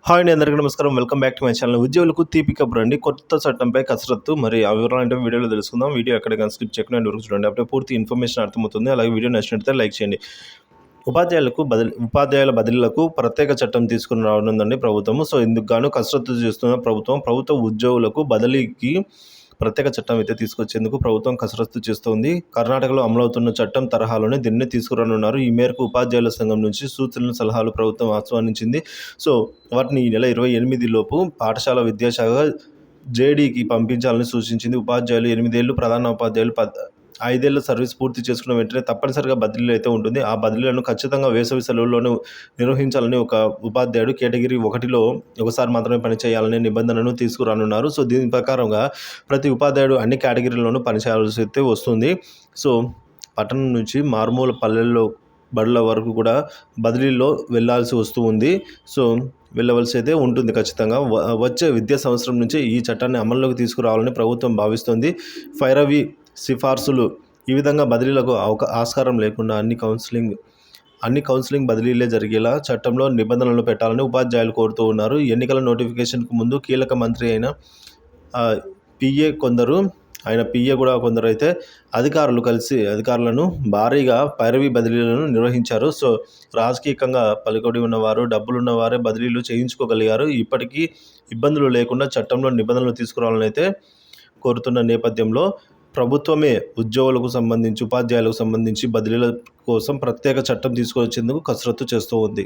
Hi అండి, అందరికీ నమస్కారం. Welcome back to my channel. ఉద్యోగులకు తీపి కబురు అండి. కొత్త చట్టంపై కసరత్తు. మరి ఆ వివరాలంటే వీడియోలో తెలుసుకుందాం. వీడియో ఎక్కడికైనా స్కిప్ చేయకుండా ఎండ్ వరకు చూడండి. అప్పుడే పూర్తి ఇన్ఫర్మేషన్ అర్థమవుతుంది. అలాగే వీడియో నచ్చినట్లయితే లైక్ చేయండి. ఉపాధ్యాయుల బదిలీలకు ప్రత్యేక చట్టం తీసుకుని రానుందండి ప్రభుత్వం. సో ఇందుకు గాను కసరత్తు చేస్తున్న ప్రభుత్వ ఉద్యోగులకు బదిలీకి ప్రత్యేక చట్టం అయితే తీసుకొచ్చేందుకు ప్రభుత్వం కసరత్తు చేస్తోంది. కర్ణాటకలో అమలవుతున్న చట్టం తరహాలోనే దీన్ని తీసుకురానున్నారు. ఈ మేరకు ఉపాధ్యాయుల సంఘం నుంచి సూచనలు, సలహాలు ప్రభుత్వం ఆహ్వానించింది. సో వాటిని ఈ నెల 28 లోపు పాఠశాల విద్యాశాఖ జేడీకి పంపించాలని సూచించింది. ఉపాధ్యాయులు 8 ఏళ్లు, ప్రధాన ఉపాధ్యాయులు 5 ఏళ్ల సర్వీస్ పూర్తి చేసుకున్న వెంటనే తప్పనిసరిగా బదిలీలు అయితే ఉంటుంది. ఆ బదిలీలను ఖచ్చితంగా వేసవి సెలవుల్లోనే నిర్వహించాలని ఒక ఉపాధ్యాయుడు కేటగిరీ 1లో ఒకసారి మాత్రమే పనిచేయాలనే నిబంధనను తీసుకురానున్నారు. సో దీని ప్రకారంగా ప్రతి ఉపాధ్యాయుడు అన్ని కేటగిరీల్లోనూ పనిచేయాల్సి అయితే వస్తుంది. సో పట్టణం నుంచి మారుమూల పల్లెల్లో బడుల వరకు కూడా బదిలీలో వెళ్ళాల్సి వస్తూ ఉంది. సో వెళ్ళవలసి అయితే ఉంటుంది ఖచ్చితంగా. వచ్చే విద్యా సంవత్సరం నుంచి ఈ చట్టాన్ని అమల్లోకి తీసుకురావాలని ప్రభుత్వం భావిస్తోంది. ఫైరవి సిఫార్సులు ఈ విధంగా బదిలీలకు ఆస్కారం లేకుండా అన్ని కౌన్సిలింగ్ బదిలీలే జరిగేలా చట్టంలో నిబంధనలు పెట్టాలని ఉపాధ్యాయులు కోరుతూ ఉన్నారు. ఎన్నికల నోటిఫికేషన్కు ముందు కీలక మంత్రి అయిన పిఏ కూడా కొందరు అయితే అధికారులను భారీగా పైరవీ బదిలీలను నిర్వహించారు. సో రాజకీయంగా పలుకుబడి ఉన్నవారు, డబ్బులున్న వారే బదిలీలు చేయించుకోగలిగారు. ఇప్పటికీ ఇబ్బందులు లేకుండా చట్టంలో నిబంధనలు తీసుకురావాలని అయితే కోరుతున్న నేపథ్యంలో ప్రభుత్వమే ఉపాధ్యాయులకు సంబంధించి బదిలీల కోసం ప్రత్యేక చట్టం తీసుకొచ్చేందుకు కసరత్తు చేస్తూ ఉంది.